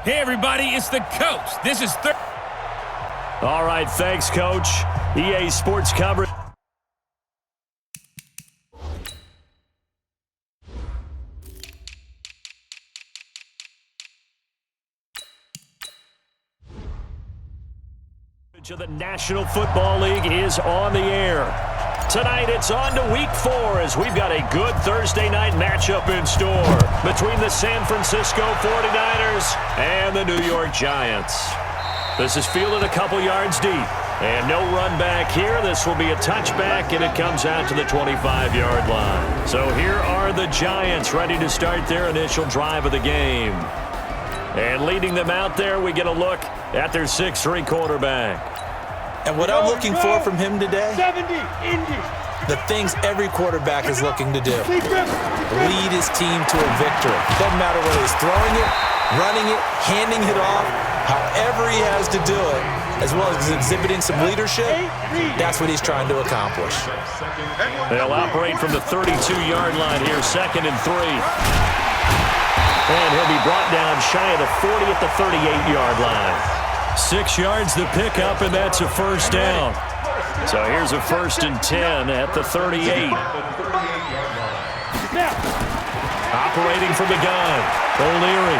Hey, everybody, it's the coach. This is All right, thanks, Coach. EA Sports coverage. Of the National Football League is on the air. Tonight it's on to Week 4 as we've got a good Thursday night matchup in store between the San Francisco 49ers and the New York Giants. This is fielded a couple yards deep. And no run back here. This will be a touchback, and it comes out to the 25-yard line. So here are the Giants ready to start their initial drive of the game. And leading them out there, we get a look at their 6'3" quarterback. And what I'm looking for from him today, 70, Indy. the things every quarterback is looking to do. Lead his team to a victory. Doesn't matter whether he's throwing it, running it, handing it off, however he has to do it, as well as exhibiting some leadership, that's what he's trying to accomplish. They'll operate from the 32-yard line here, 2nd and 3. And he'll be brought down shy of the 40 at the 38-yard line. 6 yards to pick up, and that's a first down. So here's a 1st and 10 at the 38. Operating from the gun, O'Leary.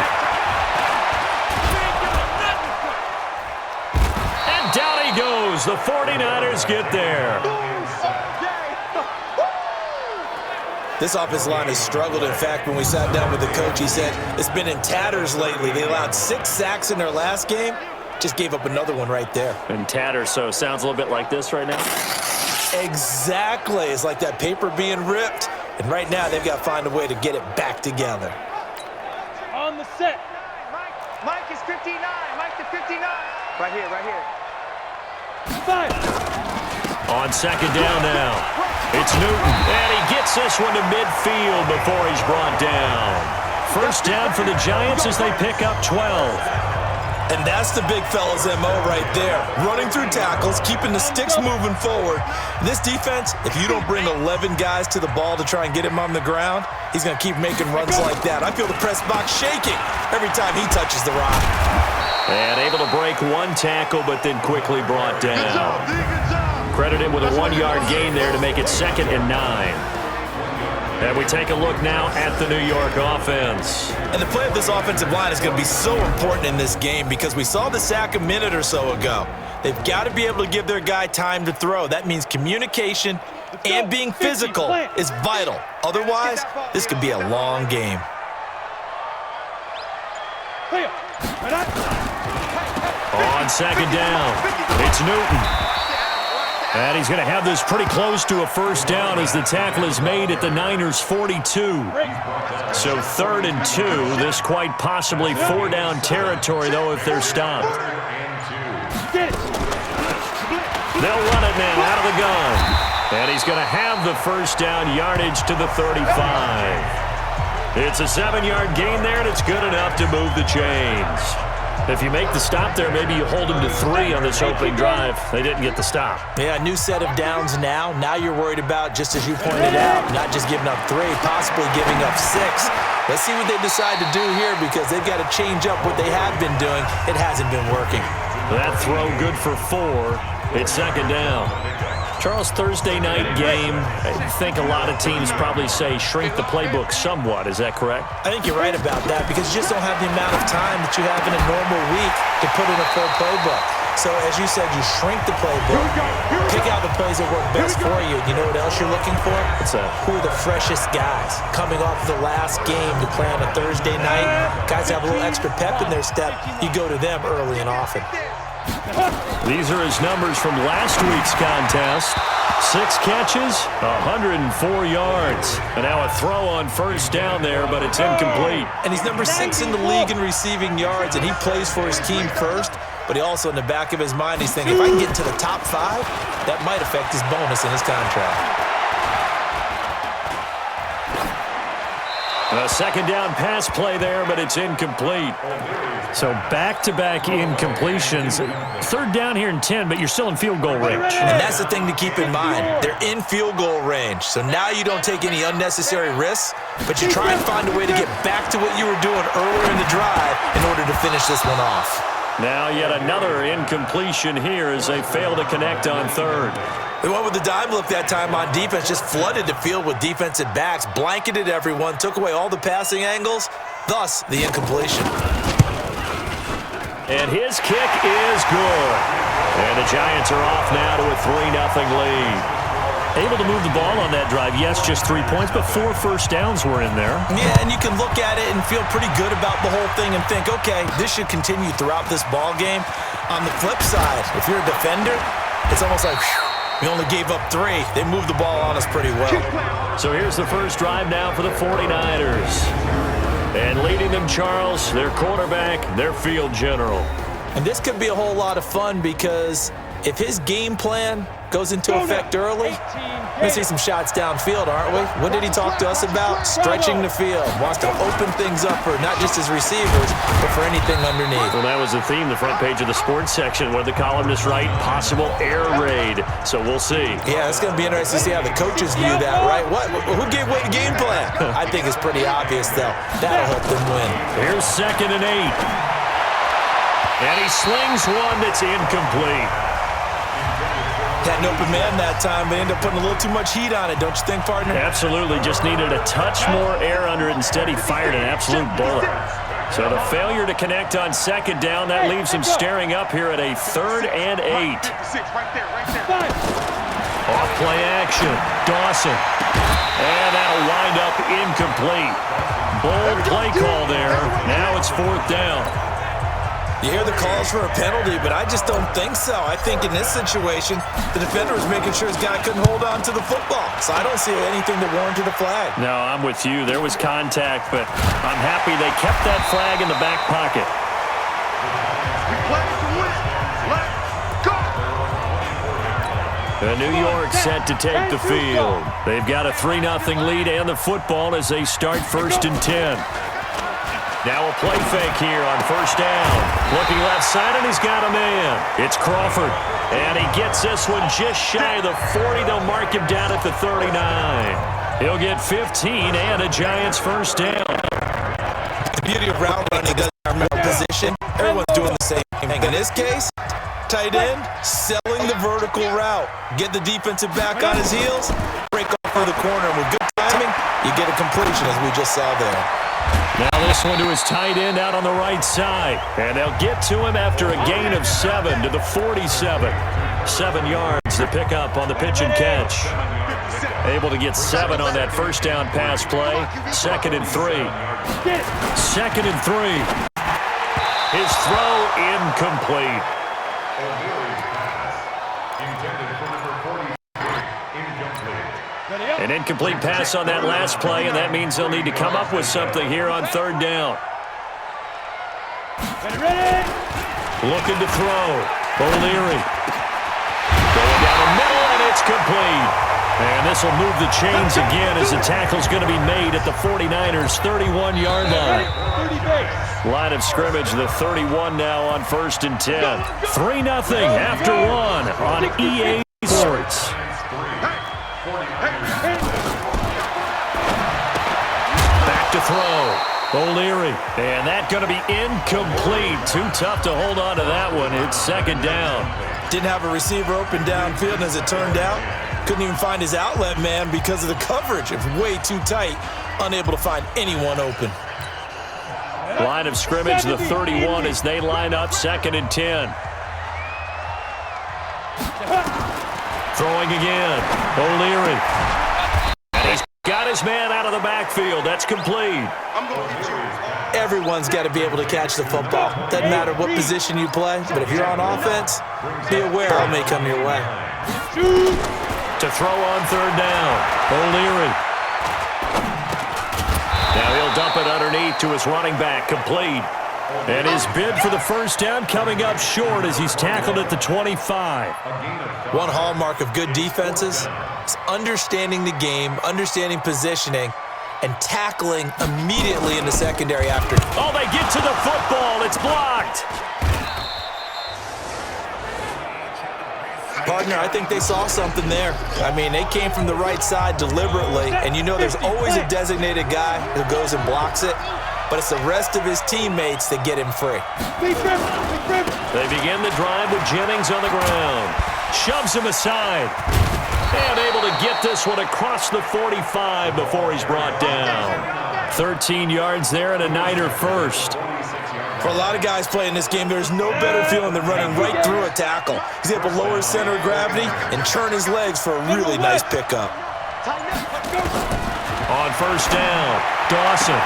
And down he goes. The 49ers get there. This offensive line has struggled. In fact, when we sat down with the coach, he said it's been in tatters lately. They allowed 6 sacks in their last game. Just gave up another one right there. In tatters, so sounds a little bit like this right now. Exactly. It's like that paper being ripped. And right now, they've got to find a way to get it back together. On the set. Mike is 59. Mike to 59. Right here, right here. 5. On 2nd down now. It's Newton. And he gets this one to midfield before he's brought down. First down for the Giants as they pick up 12. And that's the big fella's MO right there. Running through tackles, keeping the sticks moving forward. This defense, if you don't bring 11 guys to the ball to try and get him on the ground, he's going to keep making runs like that. I feel the press box shaking every time he touches the rock. And able to break one tackle, but then quickly brought down. Credit him with a 1-yard gain there to make it 2nd and 9. And we take a look now at the New York offense. And the play of this offensive line is going to be so important in this game because we saw the sack a minute or so ago. They've got to be able to give their guy time to throw. That means communication and being physical is vital. Otherwise, this could be a long game. On 2nd down, it's Newton. And he's going to have this pretty close to a first down as the tackle is made at the Niners' 42. So 3rd and 2. This quite possibly 4-down territory, though, if they're stopped. They'll run it now out of the gun. And he's going to have the first down yardage to the 35. It's a 7-yard gain there, and it's good enough to move the chains. If you make the stop there, maybe you hold them to 3 on this opening drive. They didn't get the stop. Yeah, a new set of downs now. Now you're worried about, just as you pointed out, not just giving up 3, possibly giving up 6. Let's see what they decide to do here because they've got to change up what they have been doing. It hasn't been working. That throw good for 4. It's 2nd down. Charles, Thursday night game, I think a lot of teams probably say shrink the playbook somewhat. Is that correct? I think you're right about that because you just don't have the amount of time that you have in a normal week to put in a full playbook. So, as you said, you shrink the playbook, pick out the plays that work best for you. You know what else you're looking for? What's that? Who are the freshest guys coming off the last game to play on a Thursday night? Guys have a little extra pep in their step. You go to them early and often. These are his numbers from last week's contest. 6 catches, 104 yards. And now a throw on first down there, but it's incomplete. And he's number 6 in the league in receiving yards, and he plays for his team first. But he also, in the back of his mind, he's thinking, if I can get into the top 5, that might affect his bonus in his contract. A second down pass play there, but it's incomplete. So back-to-back incompletions. Third down here in 10, but you're still in field goal range. And that's the thing to keep in mind. They're in field goal range. So now you don't take any unnecessary risks, but you try and find a way to get back to what you were doing earlier in the drive in order to finish this one off. Now yet another incompletion here as they fail to connect on third. They went with the dime look that time on defense, just flooded the field with defensive backs, blanketed everyone, took away all the passing angles, thus the incompletion. And his kick is good. And the Giants are off now to a 3-0 lead. Able to move the ball on that drive. Yes, just 3 points, but 4 first downs were in there. Yeah, and you can look at it and feel pretty good about the whole thing and think, okay, this should continue throughout this ball game. On the flip side, if you're a defender, it's almost like, whew, we only gave up 3. They moved the ball on us pretty well. So here's the first drive now for the 49ers. And leading them, Charles, their quarterback, their field general. And this could be a whole lot of fun because if his game plan goes into effect early, we're going to see some shots downfield, aren't we? What did he talk to us about? Stretching the field. Wants to open things up for not just his receivers, but for anything underneath. Well, that was the theme, the front page of the sports section, where the columnists write possible air raid. So we'll see. Yeah, it's going to be interesting to see how the coaches view that, right? Who gave away the game plan? I think it's pretty obvious, though. That'll help them win. Here's 2nd and 8. And he slings one that's incomplete. Had an open man that time, but ended up putting a little too much heat on it, don't you think, partner? Absolutely. Just needed a touch more air under it. Instead, he fired an absolute bullet. So the failure to connect on 2nd down, that leaves him staring up here at a 3rd and 8. Off play action. Dawson. And that'll wind up incomplete. Bold play call there. Now it's 4th down. You hear the calls for a penalty, but I just don't think so. I think in this situation, the defender was making sure his guy couldn't hold on to the football. So I don't see anything that warranted a flag. No, I'm with you. There was contact, but I'm happy they kept that flag in the back pocket. New York set to take the field. They've got a 3-0 lead and the football as they start 1st and 10. Now a play fake here on 1st down. Looking left side, and he's got a man. It's Crawford. And he gets this one just shy of the 40. They'll mark him down at the 39. He'll get 15 and a Giants 1st down. The beauty of route running doesn't matter position. Everyone's doing the same thing. In this case, tight end, selling the vertical route. Get the defensive back on his heels, break off for the corner. And with good timing, you get a completion, as we just saw there. Now this one to his tight end out on the right side. And they'll get to him after a gain of 7 to the 47. 7 yards to pick up on the pitch and catch. Able to get 7 on that 1st down pass play. 2nd and 3. 2nd and 3. His throw incomplete. An incomplete pass on that last play, and that means they'll need to come up with something here on 3rd down. Looking to throw. O'Leary. Going down the middle, and it's complete. And this will move the chains again as the tackle's going to be made at the 49ers' 31-yard line. Line of scrimmage, the 31 now on 1st and 10. 3-0 after 1 on EA Sports. Back to throw. O'Leary. And that's going to be incomplete. Too tough to hold on to that one. It's 2nd down. Didn't have a receiver open downfield, and as it turned out, couldn't even find his outlet man because of the coverage. It was way too tight. Unable to find anyone open. Line of scrimmage, the 31 as they line up 2nd and 10. Throwing again. O'Leary. And he's got his man out of the backfield. That's complete. Everyone's got to be able to catch the football. Doesn't matter what position you play, but if you're on offense, be aware ball may come your way. To throw on 3rd down. O'Leary. Now he'll dump it underneath to his running back. Complete. And his bid for the 1st down coming up short as he's tackled at the 25. One hallmark of good defenses is understanding the game, understanding positioning, and tackling immediately in the secondary after. Oh, they get to the football. It's blocked. Partner, I think they saw something there. I mean, they came from the right side deliberately, and you know there's always a designated guy who goes and blocks it, but it's the rest of his teammates that get him free. They begin the drive with Jennings on the ground. Shoves him aside. And able to get this one across the 45 before he's brought down. 13 yards there and a Niner first. For a lot of guys playing this game, there's no better feeling than running right through a tackle. He's able to lower his center of gravity and turn his legs for a really nice pickup. On first down, Dawson.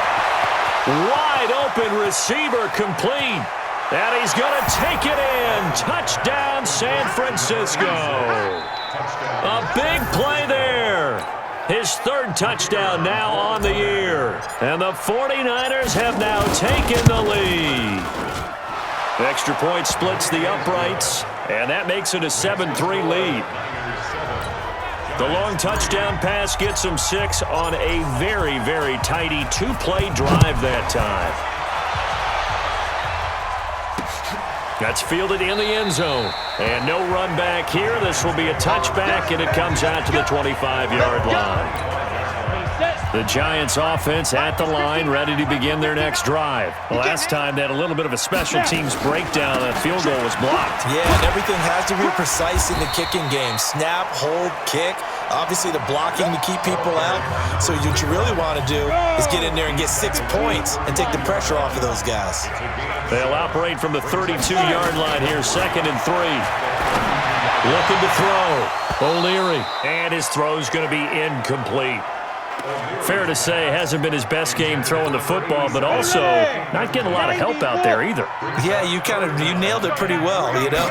Wide open receiver complete. And he's going to take it in. Touchdown, San Francisco. A big play there. His third touchdown now on the year. And the 49ers have now taken the lead. Extra point splits the uprights, and that makes it a 7-3 lead. The long touchdown pass gets him 6 on a very, very tidy two-play drive that time. That's fielded in the end zone. And no run back here. This will be a touchback, and it comes out to the 25-yard line. The Giants offense at the line, ready to begin their next drive. Last time they had a little bit of a special teams breakdown. That field goal was blocked. Yeah, and everything has to be precise in the kicking game. Snap, hold, kick. Obviously, the blocking to keep people out. So what you really want to do is get in there and get 6 points and take the pressure off of those guys. They'll operate from the 32-yard line here, 2nd and 3. Looking to throw. O'Leary. And his throw's going to be incomplete. Fair to say, hasn't been his best game throwing the football, but also not getting a lot of help out there either. Yeah, you nailed it pretty well, you know.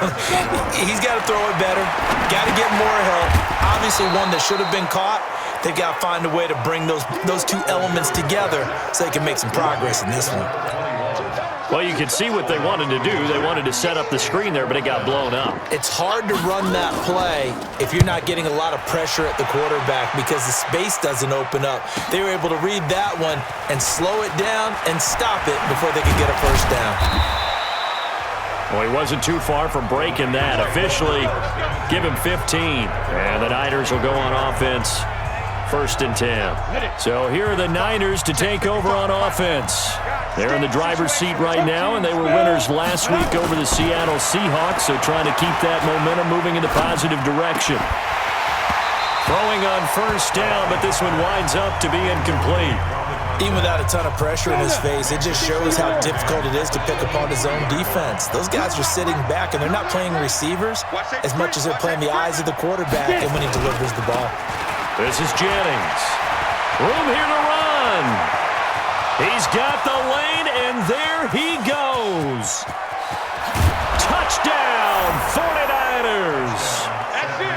He's got to throw it better. Got to get more help. Obviously, one that should have been caught. They've got to find a way to bring those two elements together so they can make some progress in this one. Well, you can see what they wanted to do. They wanted to set up the screen there, but it got blown up. It's hard to run that play if you're not getting a lot of pressure at the quarterback because the space doesn't open up. They were able to read that one and slow it down and stop it before they could get a first down. Well, he wasn't too far from breaking that. Officially, give him 15. And the Niners will go on offense. 1st and 10. So here are the Niners to take over on offense. They're in the driver's seat right now, and they were winners last week over the Seattle Seahawks, so trying to keep that momentum moving in the positive direction. Throwing on first down, but this one winds up to be incomplete. Even without a ton of pressure in his face, it just shows how difficult it is to pick upon his own defense. Those guys are sitting back, and they're not playing receivers as much as they're playing the eyes of the quarterback and when he delivers the ball. This is Jennings. Room here to run. He's got the lane, and there he goes. Touchdown, 49ers.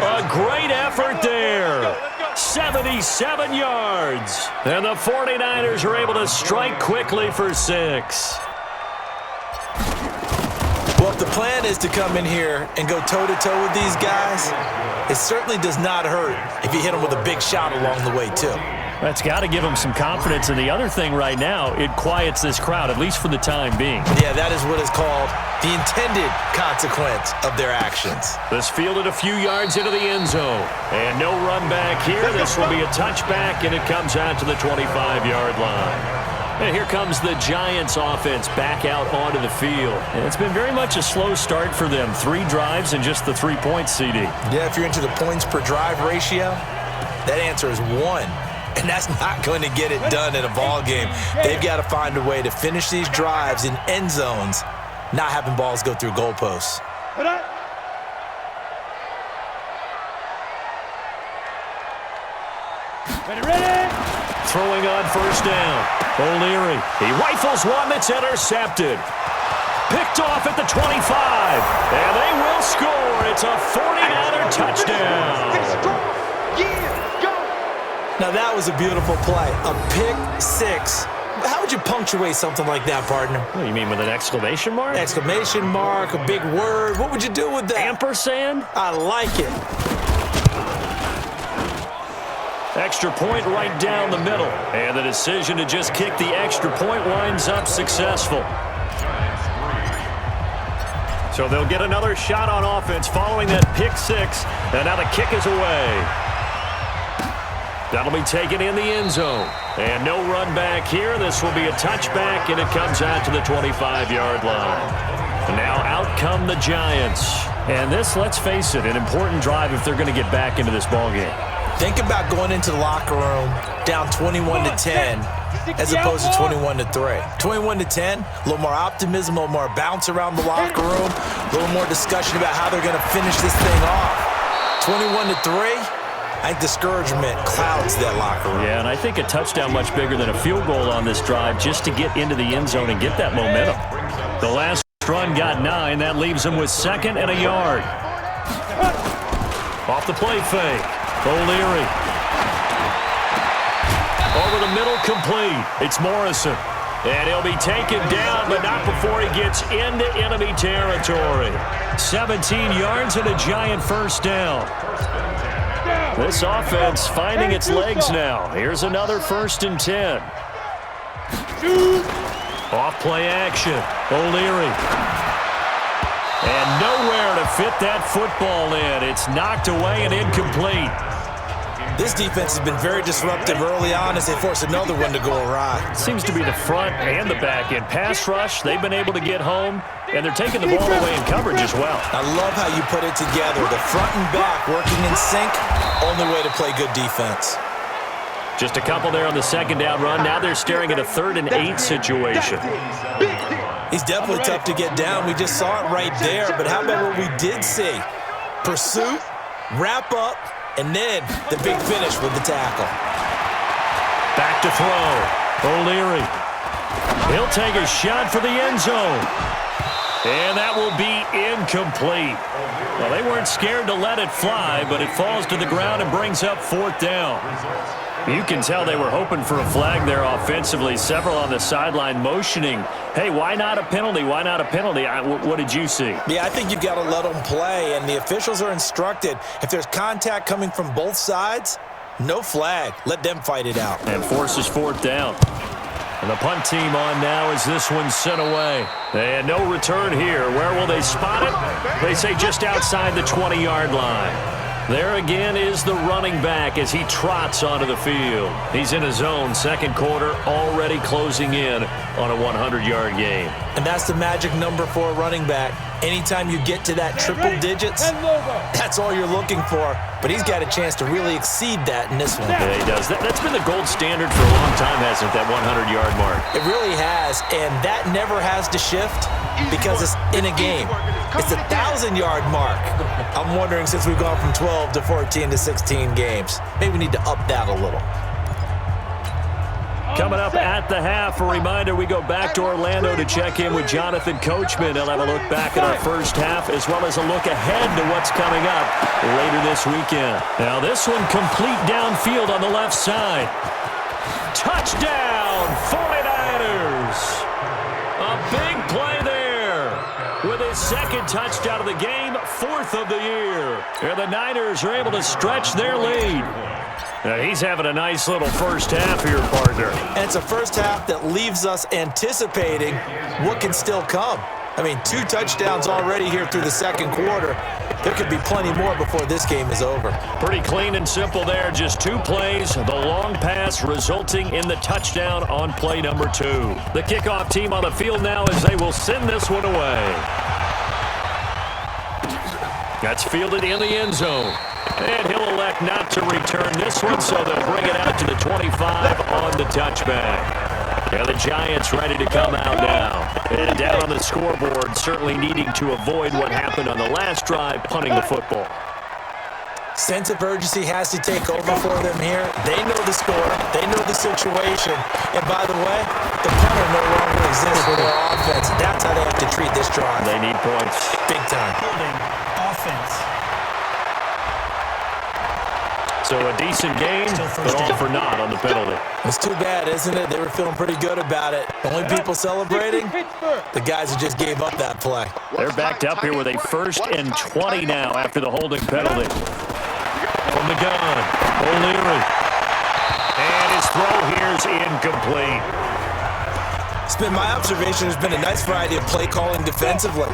A great effort there. 77 yards. And the 49ers are able to strike quickly for 6. Well, if the plan is to come in here and go toe-to-toe with these guys, it certainly does not hurt if you hit them with a big shot along the way, too. That's got to give them some confidence. And the other thing right now, it quiets this crowd, at least for the time being. Yeah, that is what is called the intended consequence of their actions. This fielded a few yards into the end zone. And no run back here. This will be a touchback, and it comes out to the 25-yard line. And here comes the Giants offense back out onto the field. And it's been very much a slow start for them. 3 drives and just the 3 points, CD. Yeah, if you're into the points per drive ratio, that answer is 1. And that's not going to get it done in a ball game. They've got to find a way to finish these drives in end zones, not having balls go through goalposts. Ready? Throwing on first down. O'Leary. He rifles one that's intercepted. Picked off at the 25. And they will score. It's a 49er touchdown. Now that was a beautiful play. A pick 6. How would you punctuate something like that, partner? What do you mean, with an exclamation mark? Exclamation mark, a big word. What would you do with that? Ampersand? I like it. extra point right down the middle. And the decision to just kick the extra point winds up successful. So they'll get another shot on offense following that pick six. And now the kick is away. That'll be taken in the end zone. And no run back here. This will be a touchback, and it comes out to the 25-yard line. And now out come the Giants. And this, let's face it, an important drive if they're going to get back into this ballgame. Think about going into the locker room down 21-10 as opposed to 21-3. 21-10, a little more optimism, a little more bounce around the locker room, a little more discussion about how they're going to finish this thing off. 21-3. I think discouragement clouds that locker room. Yeah, and I think a touchdown much bigger than a field goal on this drive just to get into the end zone and get that momentum. The last run got 9. That leaves them with 2nd and a yard. Off the play fake. O'Leary. Over the middle, complete. It's Morrison. And he'll be taken down, but not before he gets into enemy territory. 17 yards and a Giant first down. This offense finding its legs now. Here's another 1st and 10. Off play action. O'Leary. And nowhere to fit that football in. It's knocked away and incomplete. This defense has been very disruptive early on as they force another one to go awry. Seems to be the front and the back end. Pass rush, they've been able to get home, and they're taking the ball away in coverage as well. I love how you put it together. The front and back working in sync, only way to play good defense. Just a couple there on the 2nd down run. Now they're staring at a 3rd and 8 situation. He's definitely tough to get down. We just saw it right there, but how about what we did see? Pursuit, wrap up, and then the big finish with the tackle. Back to throw. O'Leary. He'll take a shot for the end zone. And that will be incomplete. Well, they weren't scared to let it fly, but it falls to the ground and brings up 4th down. You can tell they were hoping for a flag there offensively. Several on the sideline motioning, hey, why not a penalty? Why not a penalty? What did you see? Yeah, I think you've got to let them play, and the officials are instructed. If there's contact coming from both sides, no flag. Let them fight it out. And forces 4th down. And the punt team on now as this one's sent away. And no return here. Where will they spot it? They say just outside the 20-yard line. There again is the running back as he trots onto the field. He's in his own 2nd quarter, already closing in on a 100-yard game. And that's the magic number for a running back. Anytime you get to that triple digits, that's all you're looking for. But he's got a chance to really exceed that in this one. Yeah, he does. That's been the gold standard for a long time, hasn't it, that 100-yard mark? It really has, and that never has to shift because it's in a game. It's the 1,000-yard mark. I'm wondering, since we've gone from 12 to 14 to 16 games, maybe we need to up that a little. Coming up at the half, a reminder, we go back to Orlando to check in with Jonathan Coachman. He'll have a look back at our first half as well as a look ahead to what's coming up later this weekend. Now this one complete downfield on the left side. Touchdown, 49ers. A big play there with his 2nd touchdown of the game, 4th of the year. And the Niners are able to stretch their lead. He's having a nice little first half here, partner. And it's a first half that leaves us anticipating what can still come. I mean, 2 touchdowns already here through the 2nd quarter. There could be plenty more before this game is over. Pretty clean and simple there. Just 2 plays. The long pass resulting in the touchdown on play number 2. The kickoff team on the field now as they will send this one away. That's fielded in the end zone. And he'll elect not to return this one, so they'll bring it out to the 25 on the touchback. And the Giants ready to come out now. And down on the scoreboard, certainly needing to avoid what happened on the last drive, punting the football. Sense of urgency has to take over for them here. They know the score. They know the situation. And by the way, the punter no longer exists for their offense. That's how they have to treat this drive. They need points. Big time. Offense. So a decent game, but all for naught on the penalty. It's too bad, isn't it? They were feeling pretty good about it. The only people celebrating, the guys who just gave up that play. They're backed up here with a 1st and 20 now after the holding penalty. From the gun, O'Leary. throw here is incomplete. It's been my observation there's been a nice variety of play calling defensively.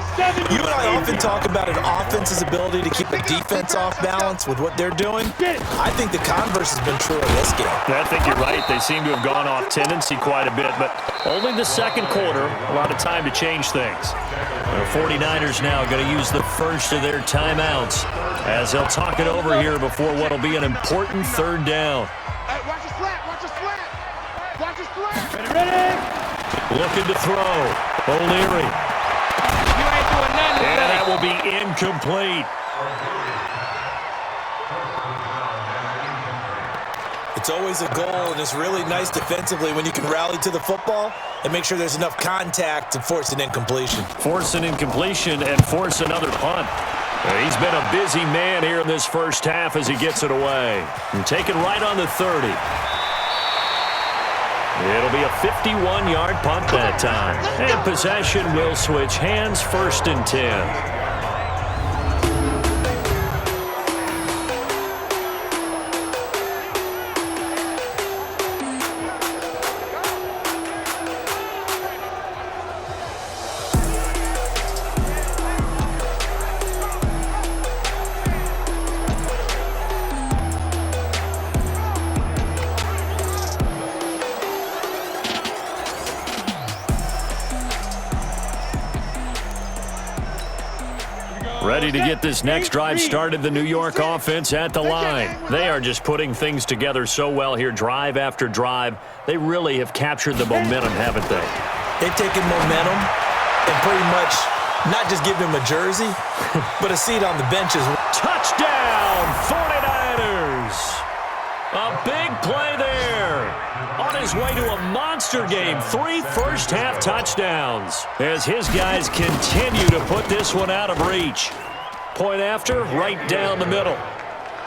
You and I often talk about an offense's ability to keep a defense off balance with what they're doing. I think the converse has been true in this game. I think you're right. They seem to have gone off tendency quite a bit, but only the second quarter, a lot of time to change things. The 49ers now going to use the first of their timeouts as they'll talk it over here before what will be an important third down. Hey, watch the slant, watch the slant. Watch the slant. Ready? Looking to throw. O'Leary. You ain't doing nothing And today. that will be incomplete. It's always a goal, and it's really nice defensively when you can rally to the football and make sure there's enough contact to force an incompletion. Force an incompletion and force another punt. He's been a busy man here in this first half as he gets it away. And taken right on the 30. It'll be a 51-yard punt that time. And possession will switch hands, 1st and 10. Ready to get this next drive started, the New York offense at the line. They are just putting things together so well here, drive after drive. They really have captured the momentum, haven't they? They've taken momentum and pretty much not just give him a jersey, but a seat on the bench as well. Touchdown, 49ers! A big play there. On his way to a monster game, 3 first-half touchdowns as his guys continue to put this one out of reach. Point after, right down the middle.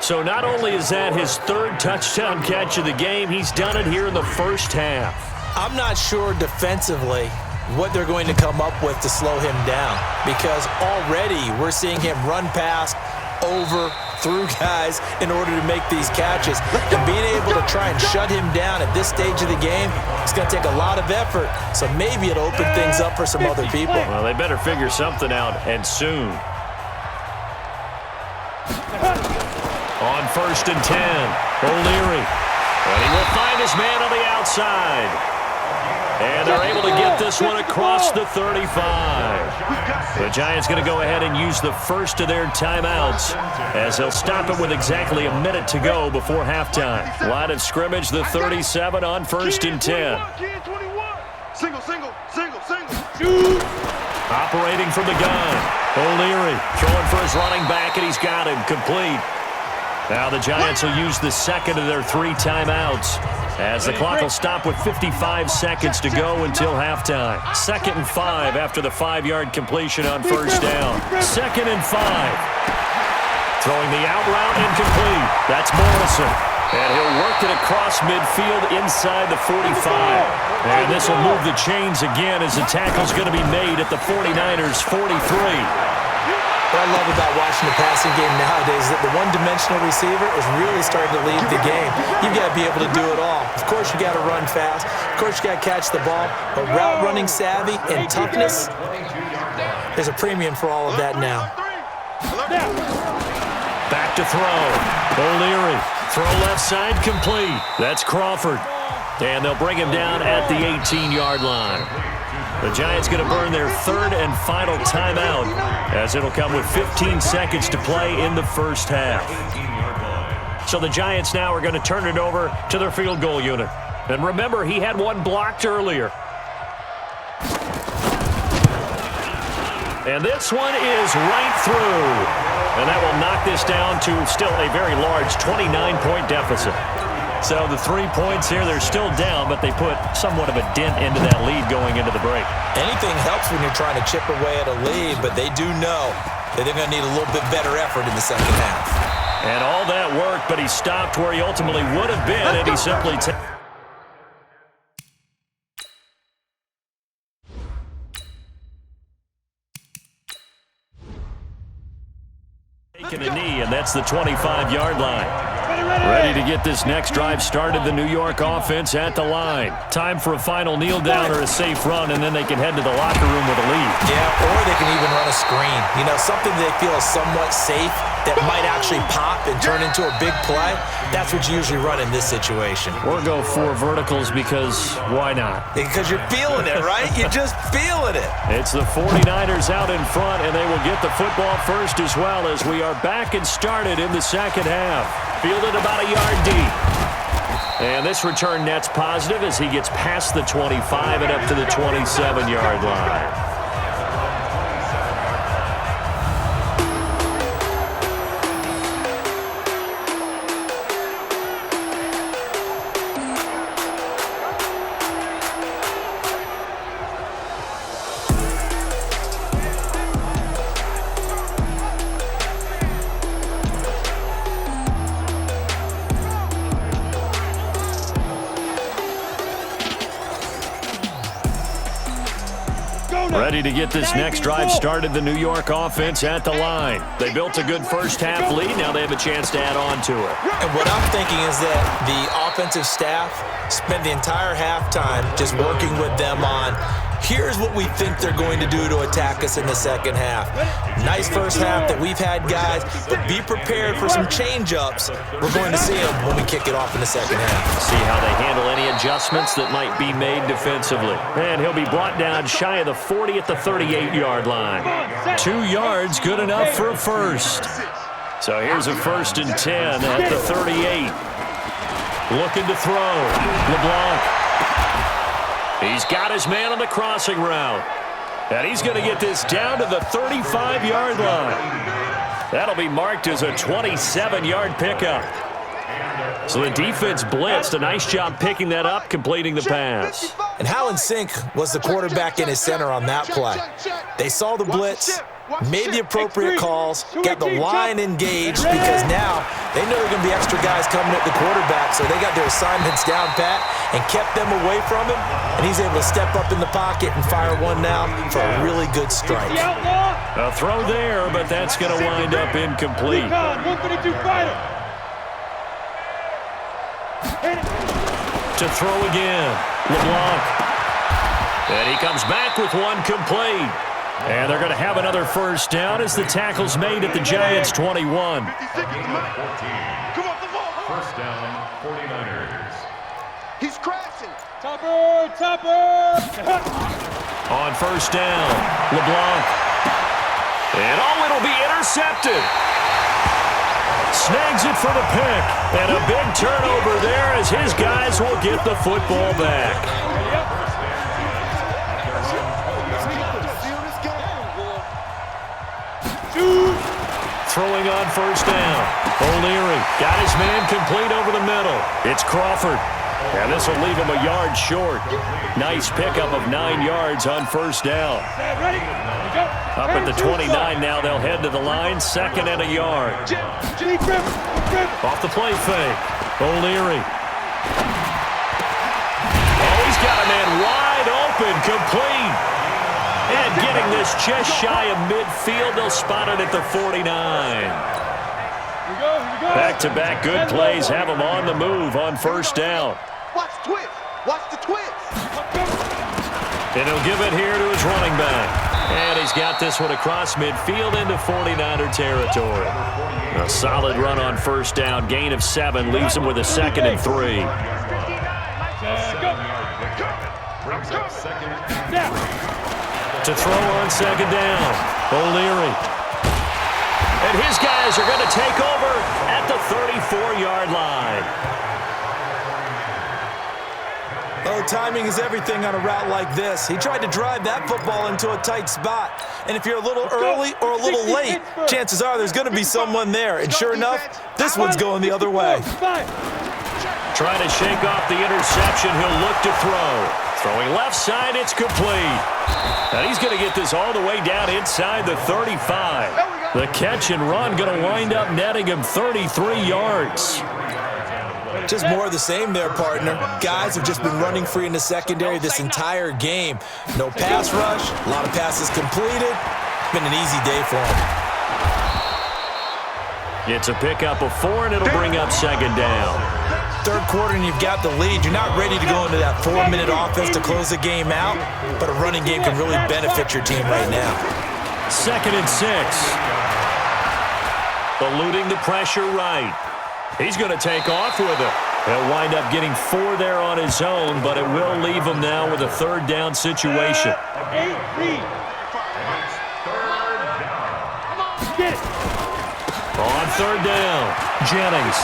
So not only is that his 3rd touchdown catch of the game, he's done it here in the first half. I'm not sure defensively what they're going to come up with to slow him down, because already we're seeing him run past, over, through guys in order to make these catches. And being able to try and shut him down at this stage of the game, it's going to take a lot of effort. So maybe it'll open things up for some other people. Well, they better figure something out, and soon. On 1st and 10, O'Leary. And he will find his man on the outside. And they're able to get this one across the 35. The Giants going to go ahead and use the first of their timeouts as they'll stop it with exactly a minute to go before halftime. Line of scrimmage, the 37 on 1st and 10. Single. Operating from the gun. O'Leary throwing for his running back, and he's got him complete. Now the Giants will use the second of their 3 timeouts as the clock will stop with 55 seconds to go until halftime. 2nd and 5 after the 5-yard completion on 1st down. 2nd and 5. Throwing the out route incomplete. That's Morrison. And he'll work it across midfield inside the 45. And this will move the chains again as the tackle's going to be made at the 49ers' 43. What I love about watching the passing game nowadays is that the one-dimensional receiver is really starting to lead the game. You've got to be able to do it all. Of course, you got to run fast. Of course, you got to catch the ball. But route running savvy and toughness, there's a premium for all of that now. Back to throw. O'Leary. Throw left side complete. That's Crawford. And they'll bring him down at the 18-yard line. The Giants going to burn their 3rd and final timeout as it'll come with 15 seconds to play in the first half. So the Giants now are going to turn it over to their field goal unit. And remember, he had one blocked earlier. And this one is right through. And that will knock this down to still a very large 29-point deficit. So the 3 points here, they're still down, but they put somewhat of a dent into that lead going into the break. Anything helps when you're trying to chip away at a lead, but they do know that they're going to need a little bit better effort in the second half. And all that worked, but he stopped where he ultimately would have been, and he simply taken a knee, and that's the 25-yard line. Ready to get this next drive started, the New York offense at the line. Time for a final kneel down or a safe run, and then they can head to the locker room with a lead. Yeah, or they can even run a screen. You know, something they feel is somewhat safe that might actually pop and turn into a big play. That's what you usually run in this situation. Or go 4 verticals because why not? Because you're feeling it, right? You're just feeling it. It's the 49ers out in front, and they will get the football first as well as we are back and started in the second half. Fielded about a yard deep. And this return net's positive as he gets past the 25 and up to the 27-yard line. Ready to get this next drive started, the New York offense at the line. They built a good first half lead. Now they have a chance to add on to it. And what I'm thinking is that the offensive staff spent the entire halftime just working with them on, here's what we think they're going to do to attack us in the second half. Nice first half that we've had, guys, but be prepared for some change-ups. We're going to see them when we kick it off in the second half. See how they handle any adjustments that might be made defensively. And he'll be brought down shy of the 40 at the 38-yard line. 2 yards, good enough for a first. So here's a 1st and 10 at the 38. Looking to throw. LeBlanc. He's got his man on the crossing route. And he's going to get this down to the 35-yard line. That'll be marked as a 27-yard pickup. So the defense blitzed. A nice job picking that up, completing the pass. And how in sync was the quarterback in his center on that play? They saw the blitz, made the appropriate calls, got the line engaged because now they know there are going to be extra guys coming at the quarterback, so they got their assignments down pat and kept them away from him, and he's able to step up in the pocket and fire one now for a really good strike. A throw there, but that's going to wind up incomplete. To throw again, LeBlanc. And he comes back with one complete. And they're going to have another first down as the tackle's made at the Giants' 21. First down, 49ers. He's crashing. Topper! On first down, LeBlanc. And it'll be intercepted. Snags it for the pick. And a big turnover there as his guys will get the football back. Throwing on first down. O'Leary got his man complete over the middle. It's Crawford. And this will leave him a yard short. Nice pickup of 9 yards on first down. Up at the 29 now, they'll head to the line, 2nd and a yard. Off the play fake. O'Leary. Oh, he's got a man wide open, complete. And getting this just shy of midfield, they'll spot it at the 49. Back-to-back good plays have him on the move on first down. Watch the twist. Watch the twist. And he'll give it here to his running back. And he's got this one across midfield into 49er territory. A solid run on first down. Gain of 7 leaves him with a 2nd and 3. To throw on second down, O'Leary. And his guys are going to take over at the 34-yard line. Oh, timing is everything on a route like this. He tried to drive that football into a tight spot. And if you're a little early or a little late, chances are there's going to be someone there. And sure enough, this one's going the other way. Trying to shake off the interception. He'll look to throw. Throwing left side, it's complete. And he's going to get this all the way down inside the 35. The catch and run going to wind up netting him 33 yards. Just more of the same there, partner. Guys have just been running free in the secondary this entire game. No pass rush, a lot of passes completed. It's been an easy day for him. It's a pickup of 4, and it'll bring up second down. Third quarter and you've got the lead. You're not ready to go into that 4-minute offense to close the game out, but a running game can really benefit your team right now. 2nd and 6. Eluding the pressure right. He's going to take off with it. He'll wind up getting 4 there on his own, but it will leave him now with a 3rd down situation. 8-3. Get it. On 3rd down, Jennings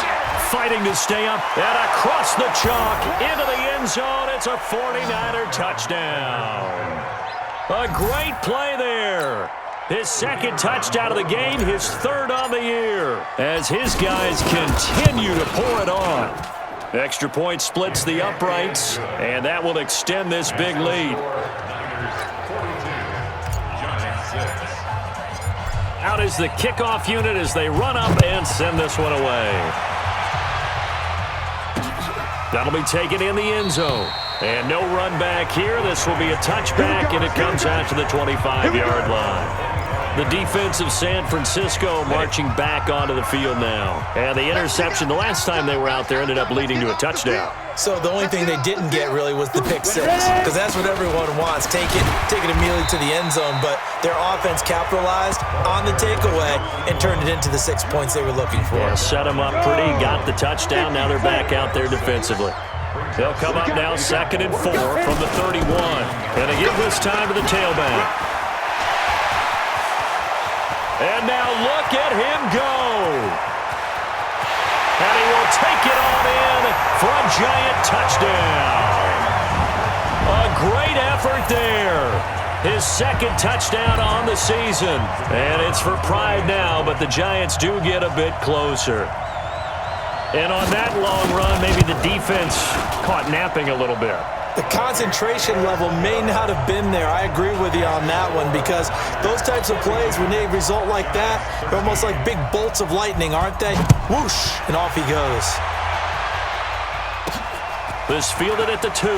fighting to stay up and across the chalk into the end zone. It's a 49er touchdown. A great play there. His 2nd touchdown of the game, his 3rd on the year, as his guys continue to pour it on. Extra point splits the uprights, and that will extend this big lead. Out is the kickoff unit as they run up and send this one away. That'll be taken in the end zone. And no run back here. This will be a touchback, and it comes out to the 25-yard line. The defense of San Francisco marching back onto the field now. And the interception the last time they were out there ended up leading to a touchdown. So the only thing they didn't get really was the pick 6, because that's what everyone wants. Take it immediately to the end zone, but their offense capitalized on the takeaway and turned it into the 6 points they were looking for. Yeah, set them up pretty, got the touchdown. Now they're back out there defensively. They'll come up now 2nd and 4 from the 31. And they give this time to the tailback. And now look at him go. And he will take it on in for a giant touchdown. A great effort there. His 2nd touchdown on the season. And it's for pride now, but the Giants do get a bit closer. And on that long run, maybe the defense caught napping a little bit. The concentration level may not have been there. I agree with you on that one, because those types of plays, when they result like that, they're almost like big bolts of lightning, aren't they? Whoosh, and off he goes. This fielded at the 2.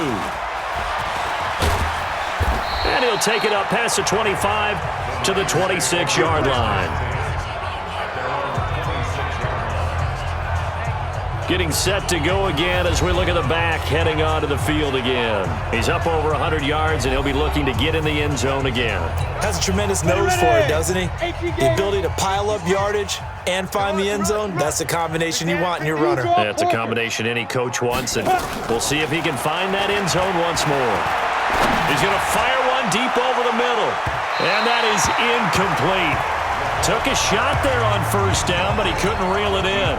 And he'll take it up past the 25 to the 26-yard line. Getting set to go again as we look at the back heading onto the field again. He's up over 100 yards, and he'll be looking to get in the end zone again. Has a tremendous nose for it, doesn't he? The ability to pile up yardage and find the end zone, that's the combination you want in your runner. That's a combination any coach wants, and we'll see if he can find that end zone once more. He's going to fire one deep over the middle, and that is incomplete. Took a shot there on 1st down, but he couldn't reel it in.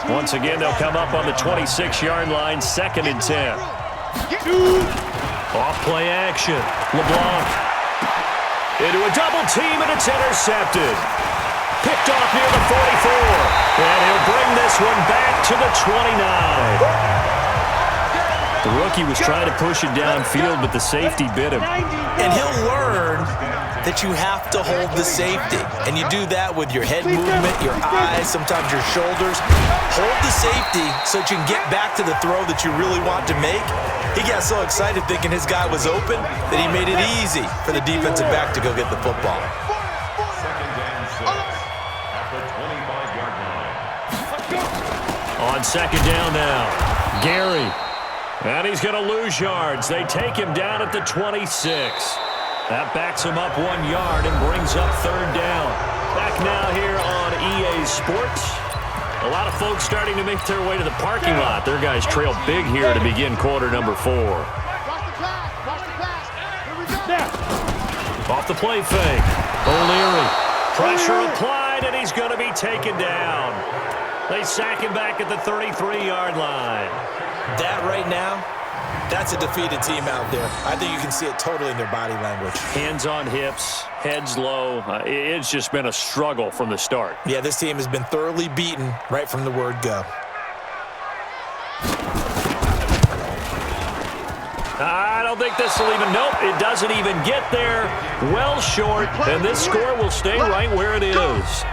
Once again, they'll come up on the 26-yard line, 2nd and 10. Off play action. LeBlanc into a double team, and it's intercepted. Picked off near the 44. And he'll bring this one back to the 29. The rookie was trying to push it downfield, but the safety bit him. And he'll learn that you have to hold the safety. And you do that with your head movement, your eyes, sometimes your shoulders. Hold the safety so that you can get back to the throw that you really want to make. He got so excited thinking his guy was open that he made it easy for the defensive back to go get the football. 2nd and 6 at the 25-yard line. On 2nd down now, Gary. And he's going to lose yards. They take him down at the 26. That backs him up 1 yard and brings up 3rd down. Back now here on EA Sports. A lot of folks starting to make their way to the parking lot. Their guys trail big here to begin quarter number 4. Off the play fake. O'Leary. Pressure applied, and he's going to be taken down. They sack him back at the 33-yard line. That right now, that's a defeated team out there. I think you can see it totally in their body language. Hands on hips, heads low. It's just been a struggle from the start. Yeah, this team has been thoroughly beaten right from the word go. I don't think this will even, nope, it doesn't even get there. Well short, and this score will stay right where it is.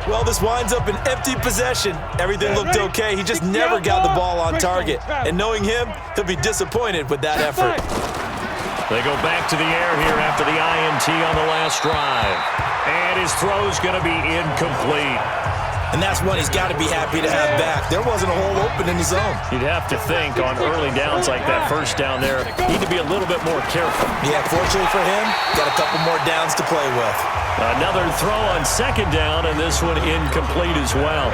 Well, this winds up an empty possession. Everything looked okay. He just never got the ball on target. And knowing him, he'll be disappointed with that effort. They go back to the air here after the INT on the last drive. And his throw's going to be incomplete. And that's one he's got to be happy to have back. There wasn't a hole open in the zone. You'd have to think on early downs like that first down there, need to be a little bit more careful. Yeah, fortunately for him, got a couple more downs to play with. Another throw on second down, and this one incomplete as well.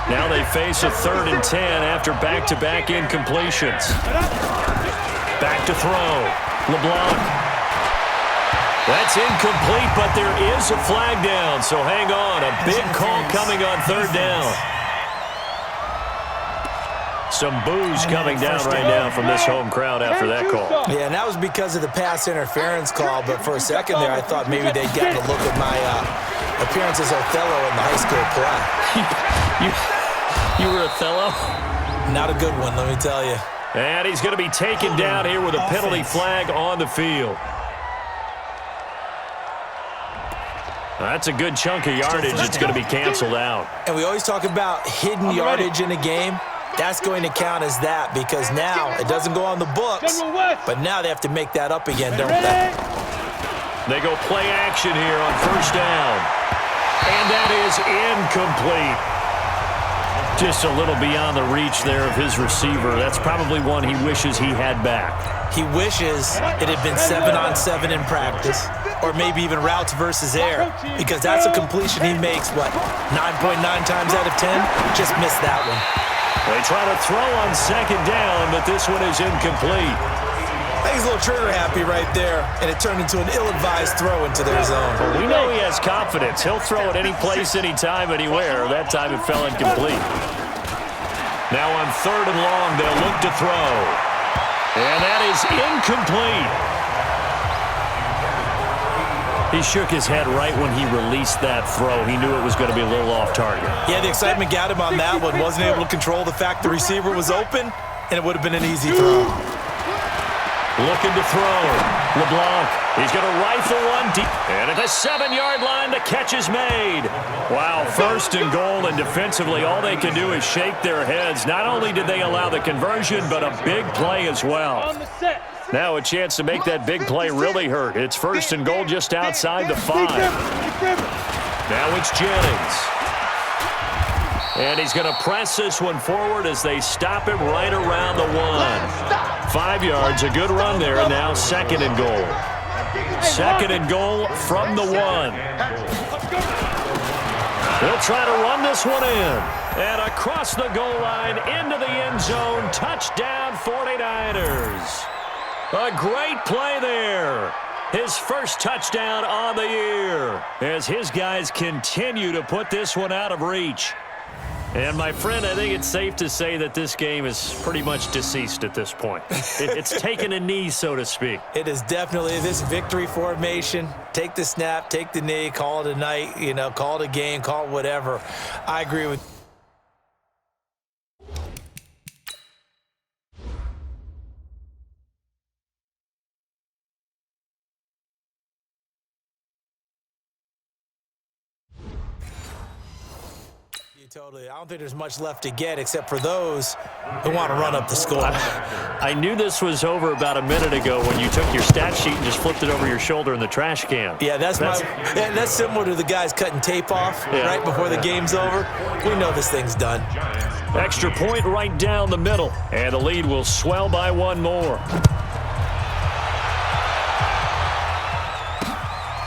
Now they face a 3rd and 10 after back-to-back incompletions. Back to throw. LeBlanc. That's incomplete, but there is a flag down, so hang on. A big call coming on 3rd down. Some boos coming down right now from this home crowd after that call. Yeah, and that was because of the pass interference call, but for a second there, I thought maybe they'd gotten a look at my appearance as Othello in the high school play. You were Othello? Not a good one, let me tell you. And he's going to be taken down here with a penalty flag on the field. That's a good chunk of yardage. It's going to be canceled out. And we always talk about hidden yardage in a game. That's going to count as that because now it doesn't go on the books, but now they have to make that up again, don't they? They go play action here on 1st down. And that is incomplete. Just a little beyond the reach there of his receiver. That's probably one he wishes he had back. He wishes it had been 7-on-7 in practice, or maybe even routes versus air, because that's a completion he makes, what, 9.9 times out of 10? Just missed that one. They try to throw on 2nd down, but this one is incomplete. I think he's a little trigger happy right there, and it turned into an ill-advised throw into their zone. Well, we know he has confidence. He'll throw it any place, anytime, anywhere. That time it fell incomplete. Now on 3rd and long, they'll look to throw. And that is incomplete. He shook his head right when he released that throw. He knew it was going to be a little off target. Yeah, the excitement got him on that one. Wasn't able to control the fact the receiver was open, and it would have been an easy throw. Looking to throw. LeBlanc. He's going to rifle one deep. And at the 7-yard line, the catch is made. Wow, 1st and goal, and defensively, all they can do is shake their heads. Not only did they allow the conversion, but a big play as well. Now a chance to make that big play really hurt. It's 1st and goal just outside the 5. Now it's Jennings. And he's going to press this one forward as they stop him right around the 1. 5 yards, a good run there. Now 2nd and goal. 2nd and goal from the 1. They'll try to run this one in. And across the goal line, into the end zone. Touchdown, 49ers. A great play there. His first touchdown on the year as his guys continue to put this one out of reach. And, my friend, I think it's safe to say that this game is pretty much deceased at this point. It's taken a knee, so to speak. It is definitely this victory formation. Take the snap, take the knee, call it a night, call it a game, call it whatever. I agree with Totally. I don't think there's much left to get except for those who want to run up the score. I knew this was over about a minute ago when you took your stat sheet and just flipped it over your shoulder in the trash can. Yeah, that's similar to the guys cutting tape off right before the game's over. We know this thing's done. Extra point right down the middle, and the lead will swell by 1 more.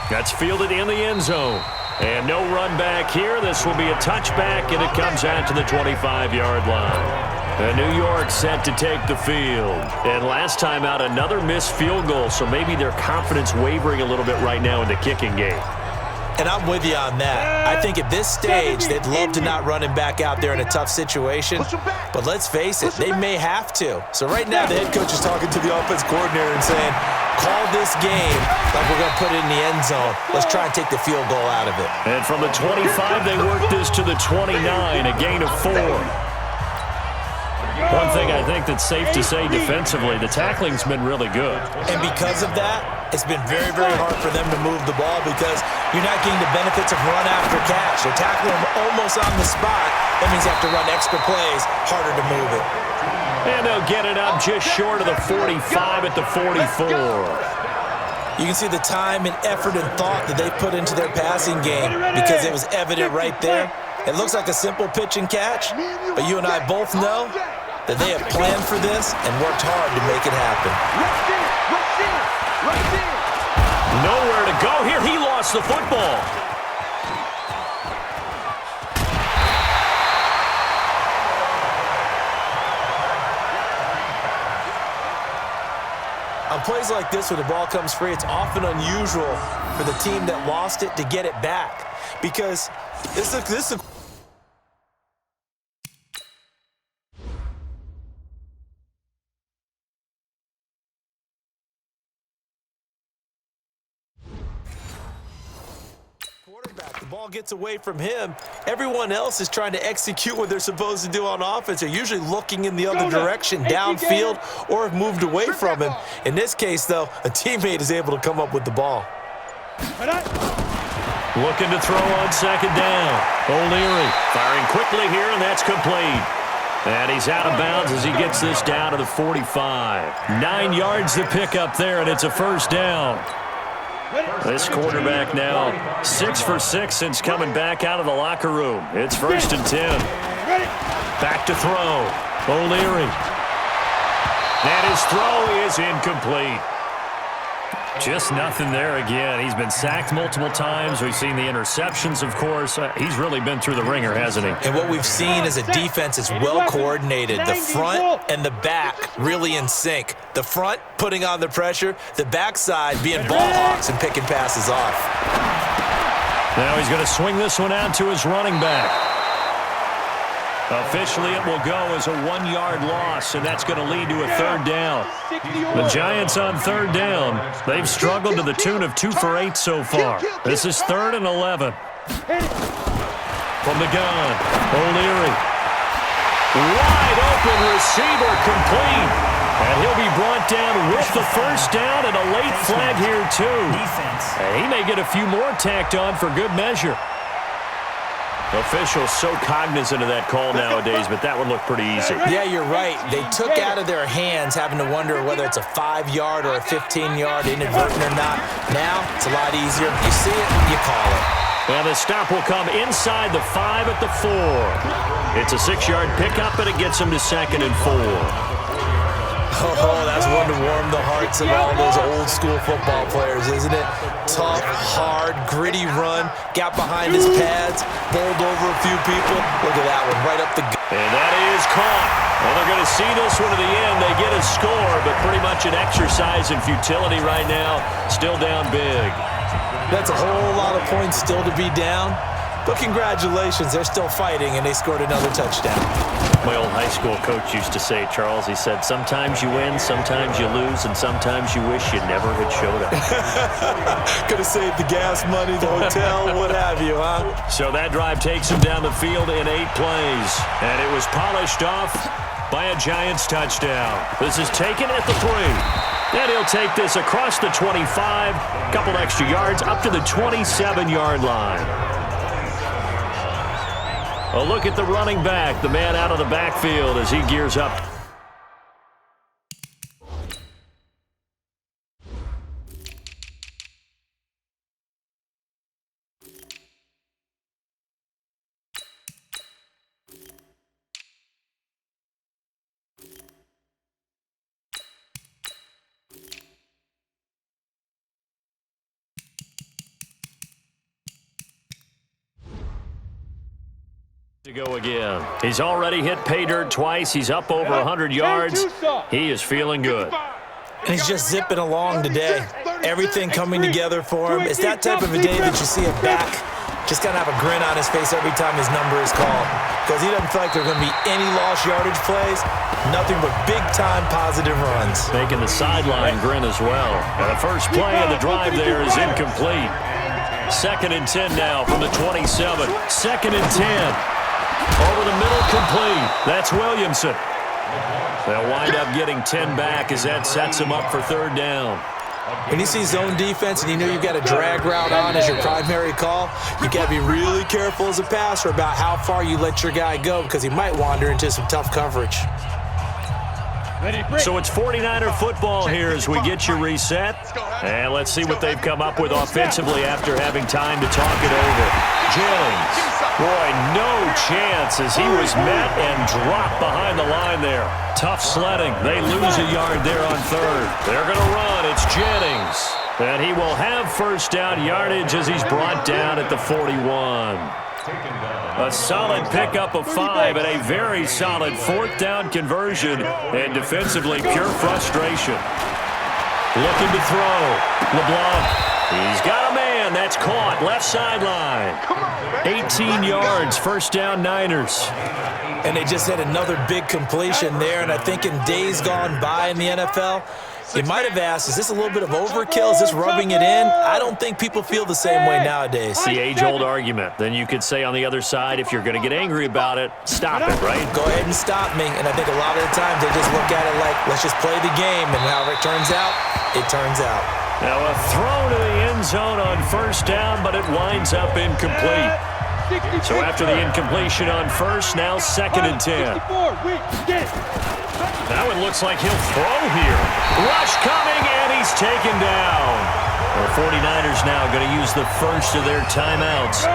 That's fielded in the end zone. And no run back here. This will be a touchback, and it comes out to the 25-yard line. And New York set to take the field. And last time out, another missed field goal, so maybe their confidence wavering a little bit right now in the kicking game. And I'm with you on that. I think at this stage, they'd love to not run him back out there in a tough situation. But let's face it, they may have to. So right now, the head coach is talking to the offense coordinator and saying, call this game like we're going to put it in the end zone. Let's try and take the field goal out of it. And from the 25, they work this to the 29, a gain of 4. One thing I think that's safe to say defensively, the tackling's been really good. And because of that, it's been very, very hard for them to move the ball because you're not getting the benefits of run after catch. They're tackling them almost on the spot. That means you have to run extra plays, harder to move it. And they'll get it up just short of the 45 at the 44. You can see the time and effort and thought that they put into their passing game because it was evident right there It looks like a simple pitch and catch, but you and I both know that they have planned for this and worked hard to make it happen. Nowhere to go here. He lost the football. On plays like this where the ball comes free, it's often unusual for the team that lost it to get it back, because this is quarterback. The ball gets away from him. Everyone else is trying to execute what they're supposed to do on offense. They're usually looking in the other direction, downfield, or have moved away from him. In this case, though, a teammate is able to come up with the ball. Looking to throw on second down. O'Leary firing quickly here, and that's complete. And he's out of bounds as he gets this down to the 45. 9 yards to pick up there, and it's a first down. This quarterback now 6 for 6 since coming back out of the locker room. It's 1st and 10. Back to throw. O'Leary. And his throw is incomplete. Just nothing there again. He's been sacked multiple times. We've seen the interceptions, of course. He's really been through the ringer, hasn't he? And what we've seen is a defense that's well coordinated. The front and the back really in sync. The front putting on the pressure, the backside being ball hawks and picking passes off. Now he's going to swing this one out to his running back. Officially, it will go as a 1-yard loss, and that's going to lead to a third down. The Giants on third down. They've struggled to the tune of 2 for 8 so far. This is 3rd and 11. From the gun, O'Leary. Wide open receiver complete. And he'll be brought down with the first down and a late flag here, too. And he may get a few more tacked on for good measure. Officials so cognizant of that call nowadays, but that one looked pretty easy. Yeah, you're right. They took out of their hands having to wonder whether it's a 5-yard or a 15-yard, inadvertent or not. Now, it's a lot easier. You see it, you call it. And the stop will come inside the 5 at the 4. It's a 6-yard pickup, and it gets him to 2nd and 4. Oh, that's one to warm the hearts of all those old-school football players, isn't it? Tough, hard, gritty run, got behind his pads, bowled over a few people. Look at that one, right up the gut. And that is caught. Well, they're going to see this one to the end. They get a score, but pretty much an exercise in futility right now. Still down big. That's a whole lot of points still to be down. But congratulations, they're still fighting, and they scored another touchdown. My old high school coach used to say, Charles, he said, sometimes you win, sometimes you lose, and sometimes you wish you never had showed up. Could have saved the gas money, the hotel, what have you, huh? So that drive takes him down the field in 8 plays, and it was polished off by a Giants touchdown. This is taken at the 3. And he'll take this across the 25, couple extra yards, up to the 27-yard line. A look at the running back, the man out of the backfield as he gears up. To go again. He's already hit pay dirt twice. He's up over 100 yards. He is feeling good. And he's just zipping along today. Everything coming together for him. It's that type of a day that you see a back just kind of have a grin on his face every time his number is called, because he doesn't feel like there are going to be any lost yardage plays, nothing but big-time positive runs. Making the sideline grin as well. And the first play of the drive there is incomplete. 2nd and 10 now from the 27. 2nd and 10. Over the middle, complete. That's Williamson. They'll wind up getting 10 back as that sets him up for third down. When you see zone defense and you know you've got a drag route on as your primary call, you got to be really careful as a passer about how far you let your guy go, because he might wander into some tough coverage. So it's 49er football here as we get you reset. And let's see what they've come up with offensively after having time to talk it over. Jennings Boy, no chance as he was met and dropped behind the line there. Tough sledding. They lose a yard there on third. They're going to run. It's Jennings. And he will have first down yardage as he's brought down at the 41. A solid pickup of 5 and a very solid fourth down conversion. And defensively, pure frustration. Looking to throw. LeBlanc. He's got a man. That's caught. Left sideline. 18 yards. First down, Niners. And they just had another big completion there. And I think in days gone by in the NFL, you might have asked, is this a little bit of overkill? Is this rubbing it in? I don't think people feel the same way nowadays. The age-old argument. Then you could say on the other side, if you're going to get angry about it, stop it, right? Go ahead and stop me. And I think a lot of the times they just look at it like, let's just play the game. And however it turns out, it turns out. Now a throw to the end zone on first down, but it winds up incomplete. So after the incompletion on first, now 2nd and 10. Now it looks like he'll throw here. Rush coming, and he's taken down. The 49ers now going to use the first of their timeouts.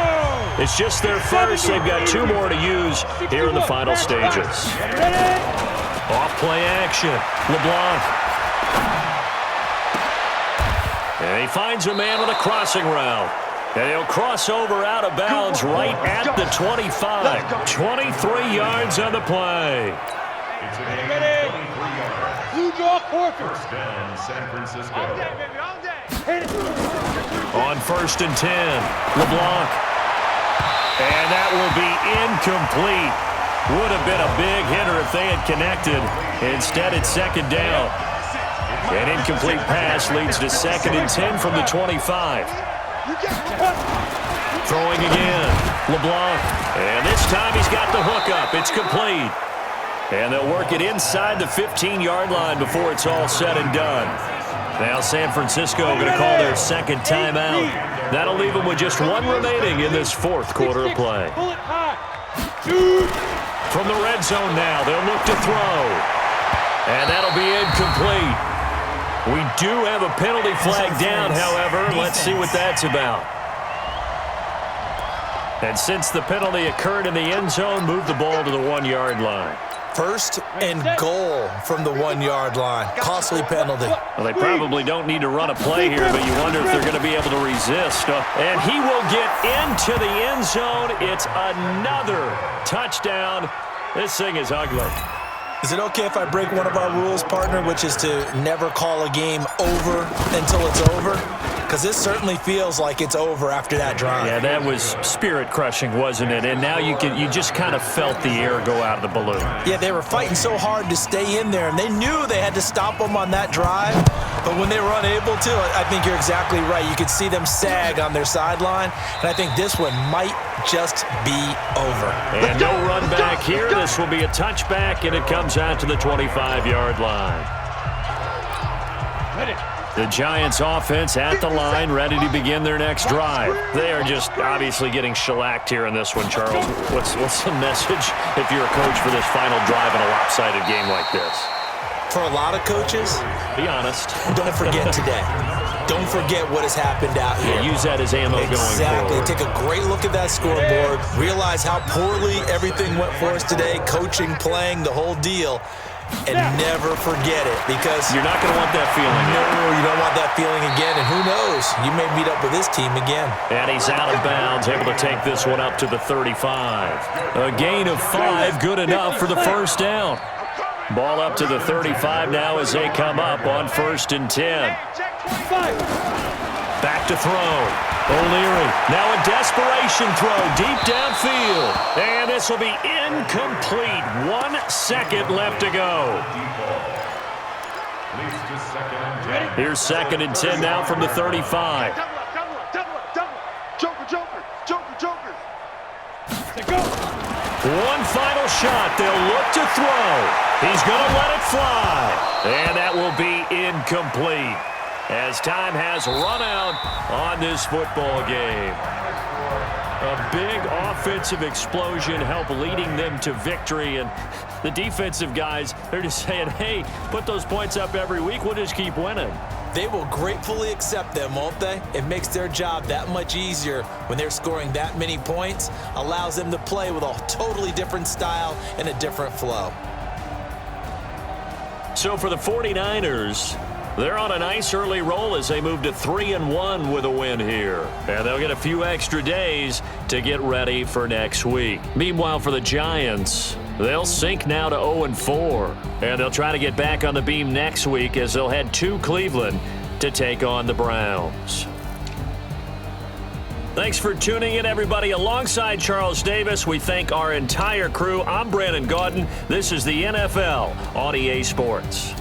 It's just their first. They've got 2 more to use here in the final stages. Off play action. LeBlanc. And he finds a man with a crossing route. And he'll cross over out of bounds right at the 25. 23 yards on the play. It's a game of 23 yards. First down, San Francisco. On 1st and 10, LeBlanc. And that will be incomplete. Would have been a big hitter if they had connected. Instead, it's 2nd down. An incomplete pass leads to 2nd and 10 from the 25. Throwing again. LeBlanc. And this time he's got the hookup. It's complete. And they'll work it inside the 15-yard line before it's all said and done. Now San Francisco going to call their 2nd timeout. That'll leave them with just 1 remaining in this 4th quarter of play. From the red zone now, they'll look to throw. And that'll be incomplete. We do have a penalty flag down, however. Let's see what that's about. And since the penalty occurred in the end zone, move the ball to the 1-yard line. 1st and goal from the 1-yard line. Costly penalty. Well, they probably don't need to run a play here, but you wonder if they're going to be able to resist. And he will get into the end zone. It's another touchdown. This thing is ugly. Is it okay if I break one of our rules, partner, which is to never call a game over until it's over? Because this certainly feels like it's over after that drive. Yeah, that was spirit-crushing, wasn't it? And now you just kind of felt the air go out of the balloon. Yeah, they were fighting so hard to stay in there, and they knew they had to stop them on that drive. But when they were unable to, I think you're exactly right. You could see them sag on their sideline, and I think this one might just be over. And no run back here. This will be a touchback, and it comes out to the 25-yard line. The Giants offense at the line, ready to begin their next drive. They are just obviously getting shellacked here in this one, Charles. What's the message if you're a coach for this final drive in a lopsided game like this? For a lot of coaches, be honest. Don't forget today. Don't forget what has happened out here. Use that as ammo going forward. Exactly. Take a great look at that scoreboard. Realize how poorly everything went for us today. Coaching, playing, the whole deal. And never forget it, because you're not going to want that feeling. No, you don't want that feeling again. And who knows? You may meet up with this team again. And he's out of bounds, able to take this one up to the 35. A gain of 5, good enough for the first down. Ball up to the 35 now as they come up on 1st and 10. Back to throw. O'Leary, now a desperation throw deep downfield. And this will be incomplete. 1 second left to go. Here's 2nd and 10 now from the 35. One final shot. They'll look to throw. He's going to let it fly. And that will be incomplete, as time has run out on this football game. A big offensive explosion helped leading them to victory, and the defensive guys, they're just saying, hey, put those points up every week, we'll just keep winning. They will gratefully accept them, won't they? It makes their job that much easier when they're scoring that many points, allows them to play with a totally different style and a different flow. So for the 49ers, they're on a nice early roll as they move to 3-1 with a win here. And they'll get a few extra days to get ready for next week. Meanwhile, for the Giants, they'll sink now to 0-4. And they'll try to get back on the beam next week as they'll head to Cleveland to take on the Browns. Thanks for tuning in, everybody. Alongside Charles Davis, we thank our entire crew. I'm Brandon Gaudin. This is the NFL on EA Sports.